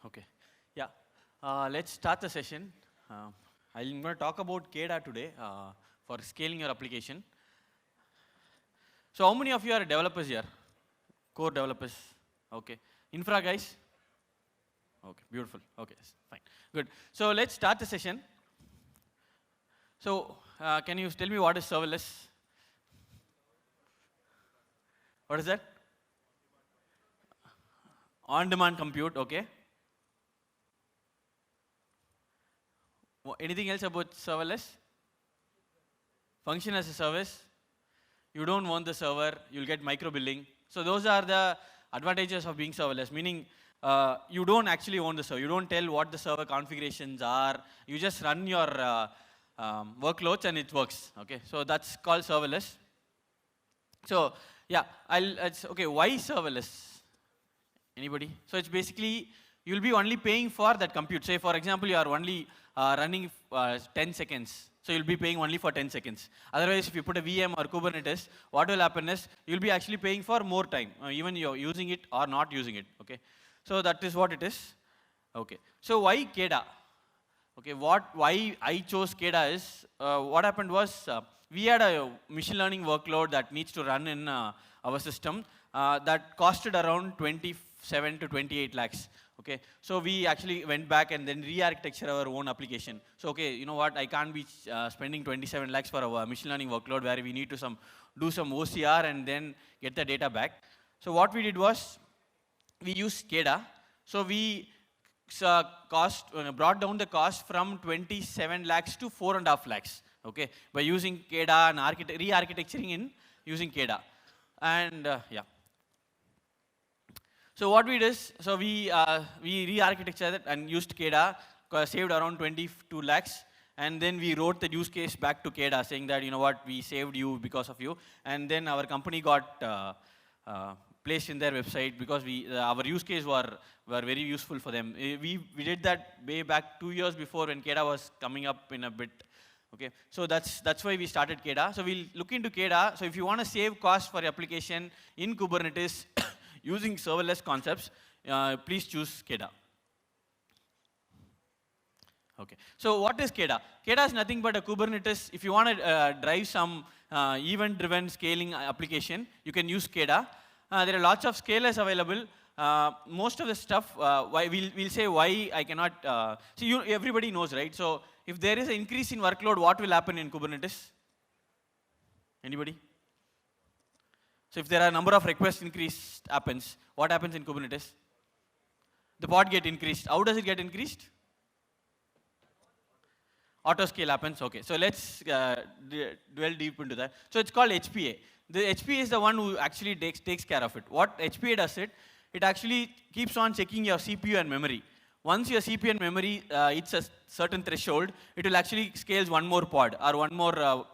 Okay. Yeah. Let's start the session. I'm going to talk about KEDA today for scaling your application. So how many of you are developers here? Core developers? Okay. Infra guys? Okay, beautiful. Okay, fine. Good. So let's start the session. So can you tell me what is serverless? What is that? On-demand compute, okay. Anything else about serverless? Function as a service. You don't want the server, you'll get micro billing. So those are the advantages of being serverless, meaning you don't actually own the server. You don't tell what the server configurations are. You just run your workloads and it works. Okay, so that's called serverless. So yeah, okay. Why serverless? Anybody? So it's basically you'll be only paying for that compute. Say for example, you are only running 10 seconds. So you'll be paying only for 10 seconds. Otherwise, if you put a VM or Kubernetes, what will happen is you'll be actually paying for more time, even you're using it or not using it. Okay, so that is what it is. Okay, so why KEDA? Okay, why I chose KEDA is what happened was we had a machine learning workload that needs to run in our system that costed around 27 to 28 lakhs. Okay, so we actually went back and then re-architecture our own application. So okay, you know what? I can't be spending 27 lakhs for our machine learning workload where we need to do some OCR and then get the data back. So what we did was we used KEDA. So we brought down the cost from 27 lakhs to 4.5 lakhs. Okay, by using KEDA and re-architecturing in using KEDA, and yeah. So what we did is, so we re-architectured it and used KEDA, saved around 22 lakhs, and then we wrote the use case back to KEDA saying that, you know what, we saved you because of you, and then our company got placed in their website because our use case were very useful for them. We did that way back 2 years before when KEDA was coming up in a bit. Okay, so that's why we started KEDA. So we'll look into KEDA. So if you want to save cost for your application in Kubernetes using serverless concepts, please choose KEDA. Okay, so what is KEDA? KEDA is nothing but a Kubernetes. If you want to drive some event-driven scaling application, you can use KEDA. There are lots of scalers available. Most of the stuff, we'll say why I cannot. So everybody knows, right? So if there is an increase in workload, what will happen in Kubernetes? Anybody? So if there are a number of requests increased happens, what happens in Kubernetes? The pod get increased. How does it get increased? Autoscale happens. Okay, so let's dwell deep into that. So it's called HPA. The HPA is the one who actually takes care of it. What HPA does it actually keeps on checking your CPU and memory. Once your CPU and memory hits a certain threshold, it will actually scales one more pod or one more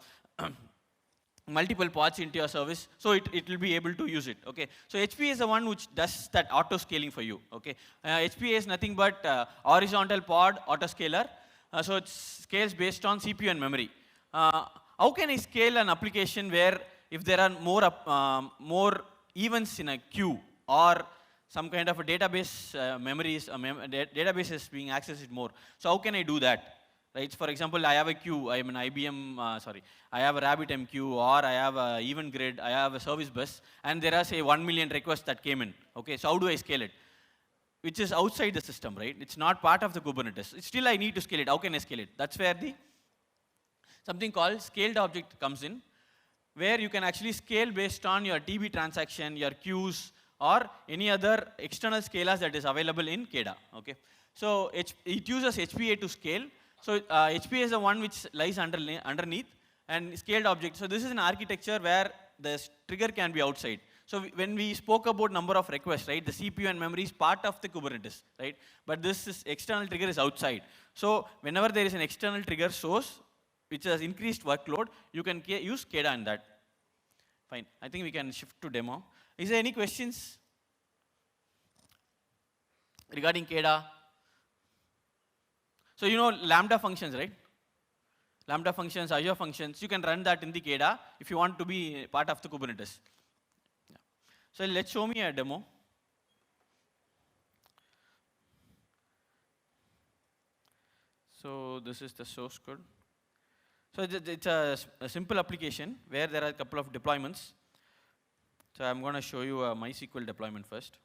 multiple pods into your service, so it will be able to use it. Okay, so HPA is the one which does that auto scaling for you. Okay, HPA is nothing but horizontal pod autoscaler. So it scales based on CPU and memory. How can I scale an application where if there are more events in a queue or some kind of a database database is being accessed more? So how can I do that? Right. For example, I have a queue. I am an IBM. I have a RabbitMQ, or I have a event grid. I have a service bus, and there are say 1 million requests that came in. Okay. So how do I scale it? Which is outside the system, right? It's not part of the Kubernetes. Still, I need to scale it. How can I scale it? That's where something called scaled object comes in, where you can actually scale based on your DB transaction, your queues, or any other external scalars that is available in KEDA. Okay. So it uses HPA to scale. So HPA is the one which lies underneath, and scaled object. So this is an architecture where the trigger can be outside. So when we spoke about number of requests, right, the CPU and memory is part of the Kubernetes, right? But this external trigger is outside. So whenever there is an external trigger source which has increased workload, you can use KEDA in that. Fine. I think we can shift to demo. Is there any questions regarding KEDA? So you know Lambda functions, right? Lambda functions, Azure functions, you can run that in the KEDA if you want to be part of the Kubernetes. Yeah. So let's show me a demo. So this is the source code. So it's a simple application where there are a couple of deployments. So I'm going to show you a MySQL deployment first.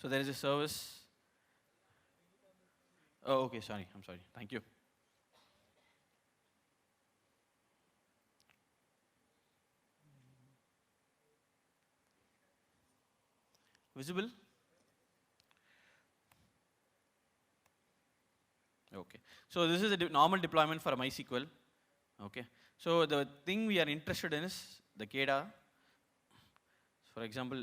So there is a service. Oh, okay, sorry, I'm sorry. Thank you. Visible? Okay. So this is a normal deployment for a MySQL. Okay. So the thing we are interested in is the KEDA. For example,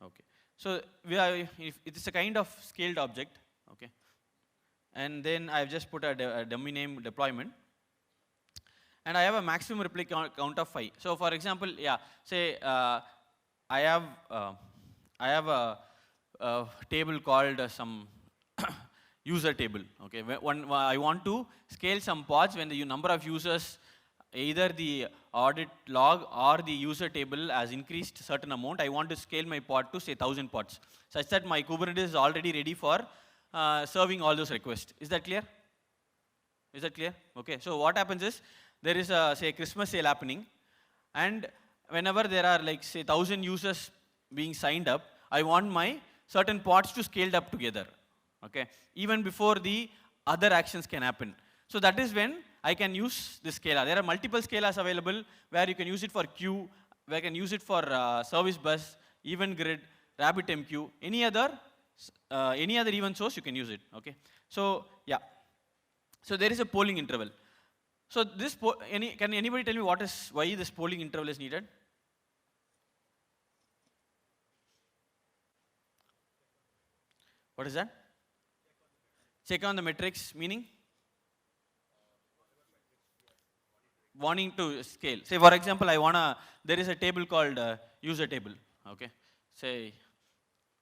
okay. So it is a kind of scaled object. Okay. And then I've just put a dummy name deployment. And I have a maximum replica count of 5. So for example, yeah, say I have a table called some user table. Okay, when I want to scale some pods when the number of users, either the audit log or the user table has increased certain amount, I want to scale my pod to say 1,000 pods, such that my Kubernetes is already ready for serving all those requests. Is that clear? Is that clear? Okay. So what happens is there is a say Christmas sale happening, and whenever there are like say 1,000 users being signed up, I want my certain pods to scale up together. Okay, even before the other actions can happen. So that is when I can use the scalar. There are multiple scalars available where you can use it for queue, where you can use it for service bus, event grid, RabbitMQ, any other event source you can use it. Okay, so yeah, so there is a polling interval. So this can anybody tell me why this polling interval is needed? What is that? Check on the metrics, meaning? Wanting to scale. Say for example, there is a table called user table. Okay. Say,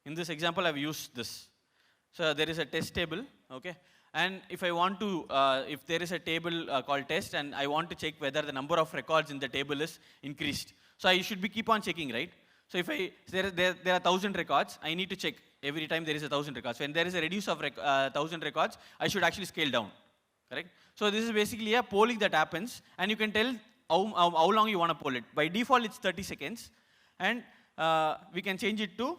in this example, I've used this. So there is a test table. Okay. And if I want to, if there is a table called test, and I want to check whether the number of records in the table is increased. So I should keep on checking, right? So if there are 1,000 records, I need to check every time there is 1,000 records. When there is a reduce of 1,000 records, I should actually scale down, correct? So this is basically a polling that happens, and you can tell how long you want to poll it. By default, it's 30 seconds, and we can change it to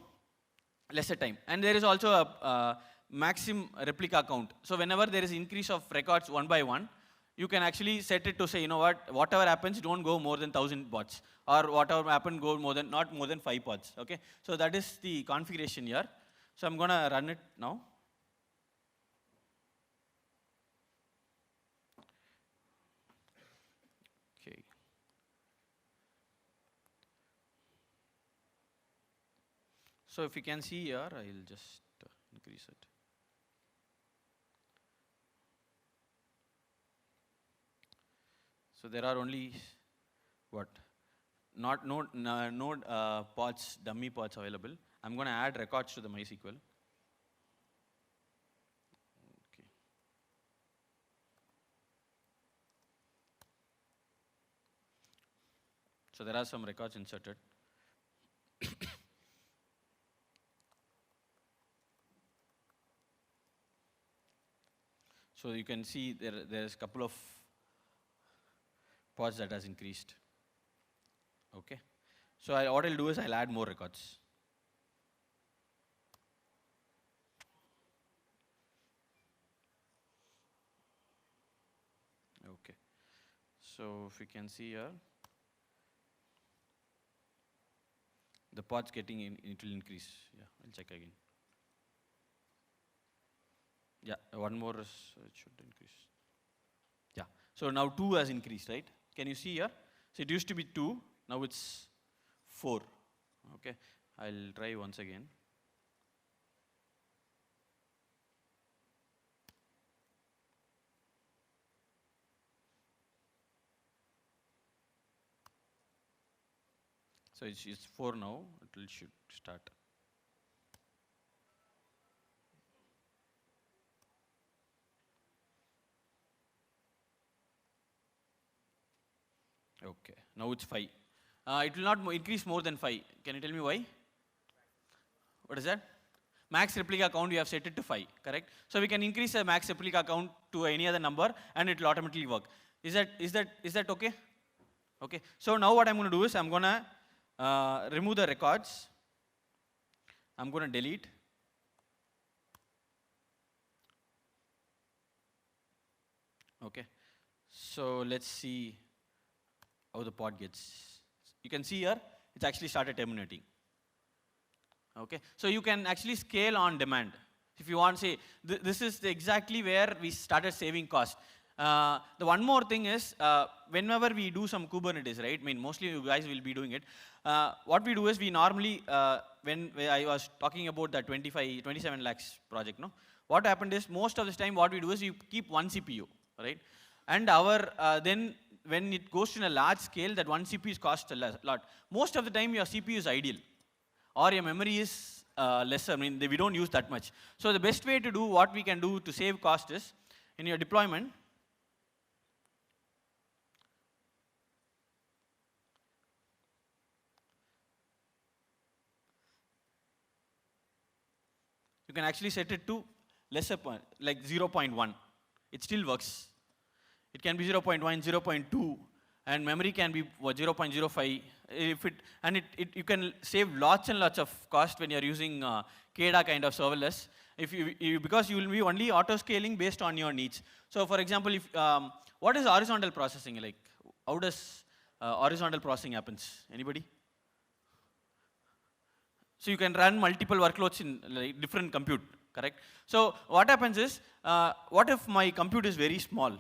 lesser time. And there is also a maximum replica count. So whenever there is increase of records one by one, you can actually set it to say, you know what, whatever happens, don't go more than 1,000 pods, or whatever happens, go not more than 5 pods. Okay, so that is the configuration here. So I'm gonna run it now. Okay. So if you can see here, I'll just increase it. So there are only node pods, dummy pods available. I'm going to add records to the MySQL. Okay. So there are some records inserted. So you can see there's a couple of pods that has increased. Okay. So what I'll do is I'll add more records. Okay. So if you can see here, the pods getting it will increase. Yeah, I'll check again. Yeah, one more it should increase. Yeah. So now 2 has increased, right? Can you see here? So it used to be 2, now it's 4. Okay. I'll try once again. So it's 4 now, it should start. Okay, now it's 5. It will not increase more than 5. Can you tell me why? What is that? max replica count you have set it to 5, correct? So we can increase the max replica count to any other number and it will automatically work. Is that okay? Okay. So now what I'm going to do is I'm going to remove the records. I'm going to delete. Okay. So let's see how the pod gets. You can see here, it's actually started terminating. Okay. So you can actually scale on demand. If you want to say, this is exactly where we started saving cost. The one more thing is, whenever we do some Kubernetes, right? I mean, mostly you guys will be doing it. What we do is we normally, when I was talking about that 27 lakhs project, no? What happened is most of the time what we do is we keep one CPU, right? And then when it goes to a large scale, that one CPU is cost a lot. Most of the time your CPU is ideal or your memory is lesser. I mean, we don't use that much. So the best way to do what we can do to save cost is in your deployment, you can actually set it to lesser point, like 0.1. It still works. It can be 0.1, 0.2, and memory can be 0.05. You can save lots and lots of cost when you're using KEDA kind of serverless. Because you will be only auto-scaling based on your needs. So for example, what is horizontal processing like? How does horizontal processing happens? Anybody? So you can run multiple workloads in like, different compute, correct? So what happens is, what if my compute is very small?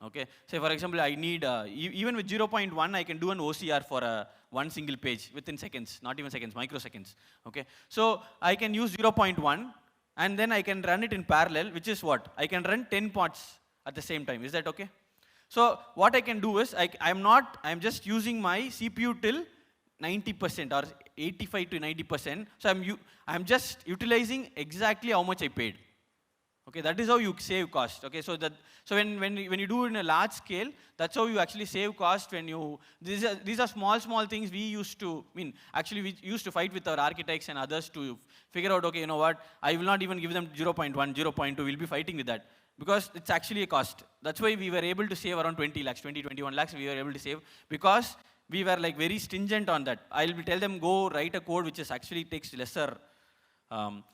Okay, say for example, I need, even with 0.1, I can do an OCR for one single page within seconds, not even seconds, microseconds. Okay, so I can use 0.1 and then I can run it in parallel, which is what? I can run 10 pods at the same time. Is that okay? So what I can do is, I'm just using my CPU till 90% or 85 to 90%. So I'm just utilizing exactly how much I paid. Okay, that is how you save cost. Okay, so when you do in a large scale, that's how you actually save cost. These are small things we used to. Actually we used to fight with our architects and others to figure out. Okay, you know what? I will not even give them 0.1, 0.2. We'll be fighting with that because it's actually a cost. That's why we were able to save around 20 lakhs, 21 lakhs. We were able to save because we were like very stringent on that. I'll tell them go write a code which is actually takes lesser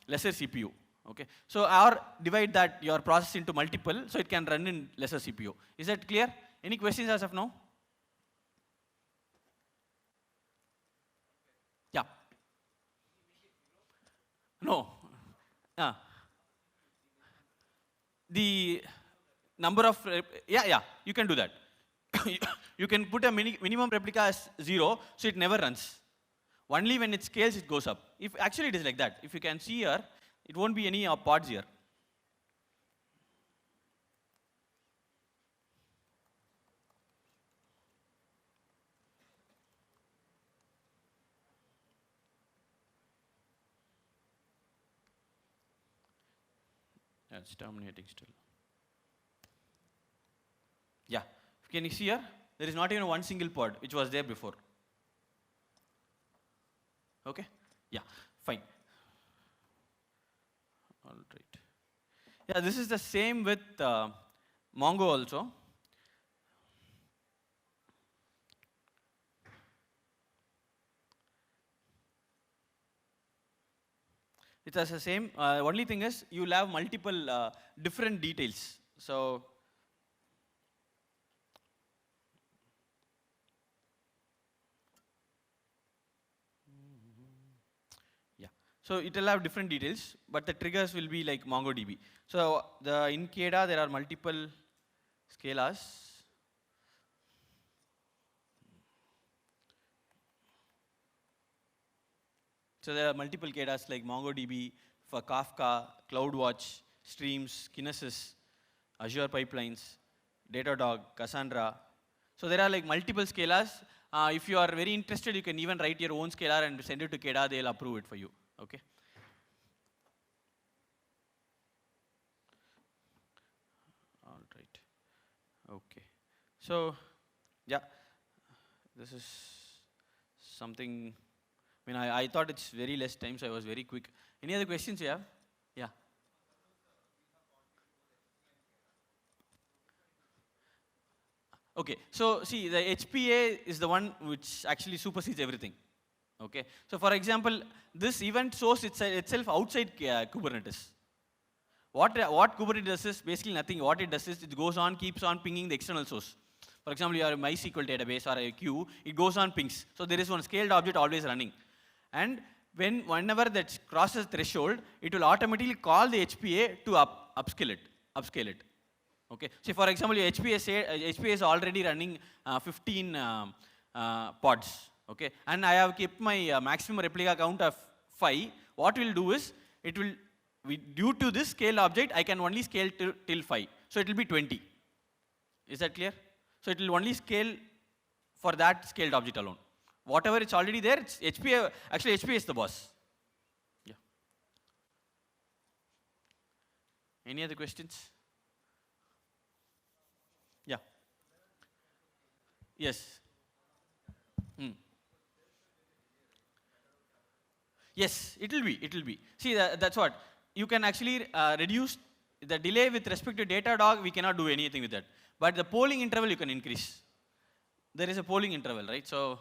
CPU. Okay, so or divide that your process into multiple, so it can run in lesser CPU. Is that clear? Any questions as of now? Yeah. No. The number of yeah, you can do that. You can put a minimum replica as 0, so it never runs. Only when it scales, it goes up. If actually it is like that. If you can see here, it won't be any pods here. Yeah, it's terminating still. Yeah. Can you see here? There is not even one single pod, which was there before. Okay? Yeah, fine. All right. Yeah, this is the same with Mongo also. It has the same. Only thing is you will have multiple different details. So yeah. So it will have different details, but the triggers will be like MongoDB. So in KEDA there are multiple scalars. So there are multiple KEDAs like MongoDB for Kafka, CloudWatch, Streams, Kinesis, Azure Pipelines, Datadog, Cassandra. So there are like multiple scalars. If you are very interested, you can even write your own scalar and send it to KEDA. They'll approve it for you. Okay. All right. Okay. So yeah, this is something. I thought it's very less time, so I was very quick. Any other questions you have? Yeah. Okay, so see, the HPA is the one which actually supersedes everything. Okay, so for example, this event source itself outside Kubernetes. What Kubernetes does is basically nothing. What it does is it goes on, keeps on pinging the external source. For example, you have a MySQL database or a queue, it goes on pings. So there is one scaled object always running. And whenever that crosses threshold, it will automatically call the HPA to upscale it. Okay. So for example, your HPA is already running 15 pods. Okay. And I have kept my maximum replica count of 5. What we'll do is, due to this scale object, I can only scale till 5. So it will be 20. Is that clear? So it will only scale for that scaled object alone. Whatever it's already there, it's HPA. Actually, HPA is the boss. Yeah. Any other questions? Yeah. Yes. Yes, it will be. See, that's what. You can actually reduce the delay with respect to Datadog. We cannot do anything with that. But the polling interval you can increase. There is a polling interval, right? So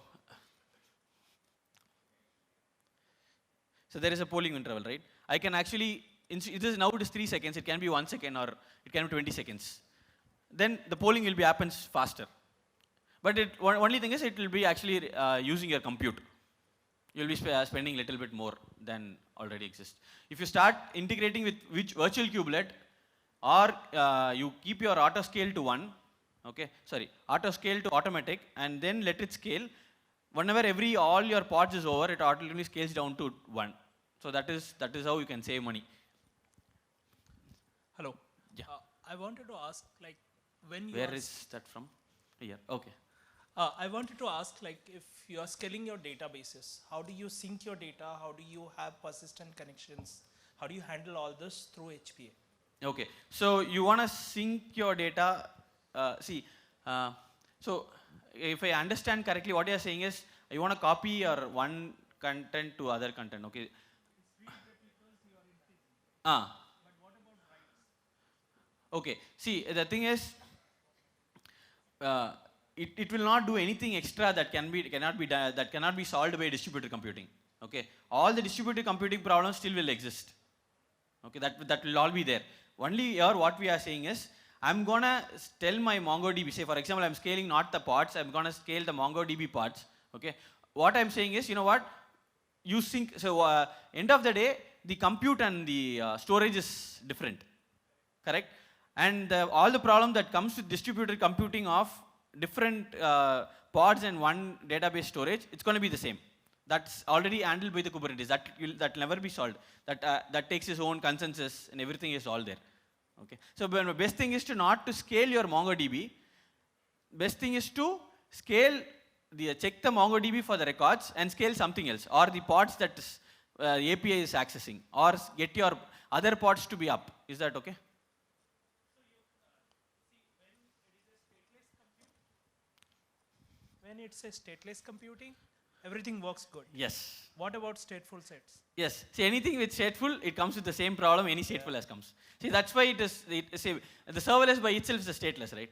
there is a polling interval, right? I can actually, now it is 3 seconds. It can be 1 second or it can be 20 seconds. Then the polling will happens faster. But only thing is it will be actually using your compute. You'll be spending a little bit more than already exists. If you start integrating with which virtual kubelet, or you keep your autoscale to 1, okay, autoscale to automatic, and then let it scale. Whenever all your pods is over, it automatically scales down to 1. So that is how you can save money. Hello. Yeah. I wanted to ask, like, when you Where is that from? Here. Okay. I wanted to ask, like, if you are scaling your databases, how do you sync your data? How do you have persistent connections? How do you handle all this through HPA? Okay. So you want to sync your data. So if I understand correctly, what you are saying is you want to copy your one content to other content. Okay. But what about writes? Okay. See, the thing is, it will not do anything extra that cannot be solved by distributed computing. Okay. All the distributed computing problems still will exist. Okay. That will all be there. Only here what we are saying is, I'm gonna tell my MongoDB, say for example, I'm scaling not the pods, I'm gonna scale the MongoDB pods. Okay. What I'm saying is, you know what? You sync. So end of the day, the compute and the storage is different. Correct? And all the problem that comes with distributed computing of different pods and one database storage, it's going to be the same. That's already handled by the Kubernetes. That will never be solved. That takes its own consensus and everything is all there. Okay. So the best thing is to scale your MongoDB. Best thing is to scale check the MongoDB for the records and scale something else, or the pods that API is accessing, or get your other pods to be up. Is that okay? When it's a stateless computing, everything works good. Yes. What about stateful sets? Yes. See, anything with stateful, it comes with the same problem any stateful as comes. See, that's why the serverless by itself is a stateless, right?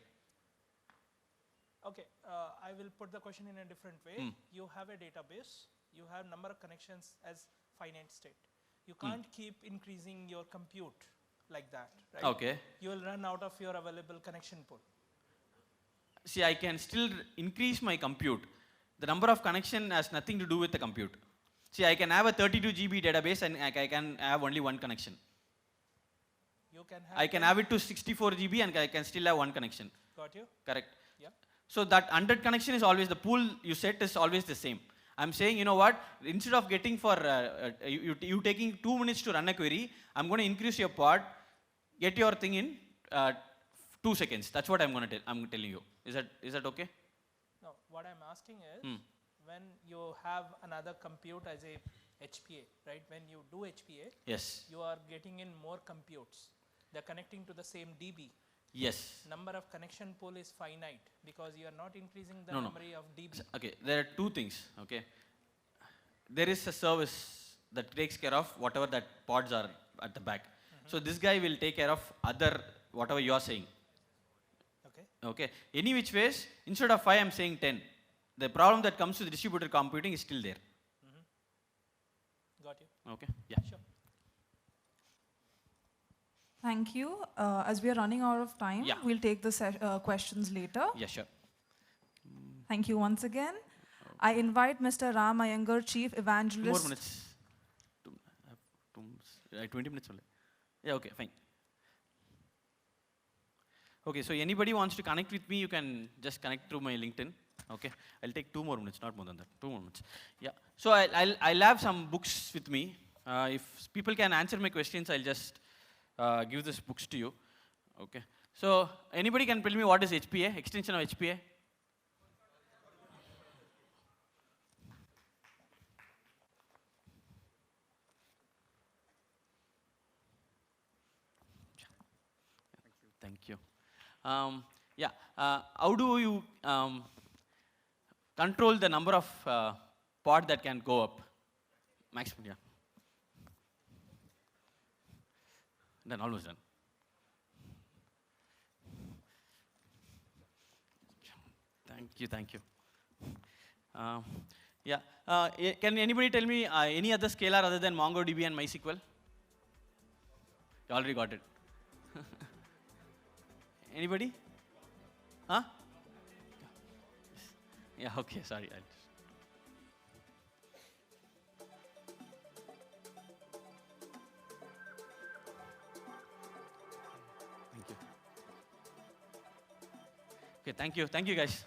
Okay. I will put the question in a different way. You have a database. You have number of connections as finite state. You can't keep increasing your compute like that, right? Okay. You will run out of your available connection pool. See, I can still increase my compute. The number of connection has nothing to do with the compute. See, I can have a 32 GB database and I can have only one connection. You can have I can have it to 64 GB and I can still have one connection. Got you? Correct. Yeah. So that 100 connection is always, the pool you set is always the same. I'm saying, you know what, instead of getting you taking 2 minutes to run a query, I'm going to increase your pod, get your thing in 2 seconds. That's what I'm telling you. Is that okay? No, what I'm asking is, when you have another compute as a HPA, right? When you do HPA, yes, you are getting in more computes. They're connecting to the same DB. Yes. Number of connection pool is finite because you are not increasing the memory of DB. Okay, there are two things. Okay, there is a service that takes care of whatever that pods are at the back. So this guy will take care of other, whatever you are saying. Okay. Okay. Any which ways, instead of 5, I'm saying 10. The problem that comes with distributed computing is still there. Got you. Okay. Yeah. Sure. Thank you. As we are running out of time, Yeah. we'll take the questions later. Yeah, sure. Thank you once again. I invite Mr. Ram Iyengar, Chief 2 Evangelist. more minutes. 20 minutes only. Yeah, okay, fine. Okay, so anybody wants to connect with me, you can just connect through my LinkedIn. Okay, I'll take 2 more minutes, not more than that. 2 more minutes. Yeah. So I'll have some books with me. If people can answer my questions, I'll just give these books to you. Okay. So anybody can tell me what is HPA, extension of HPA? Thank you. Yeah. How do you control the number of pod that can go up? Maximum, yeah. Then almost done. Thank you. Yeah. Can anybody tell me any other scalar other than MongoDB and MySQL? You already got it. Anybody? Huh? Yeah, okay, sorry. Thank you. Okay, thank you. Thank you, guys.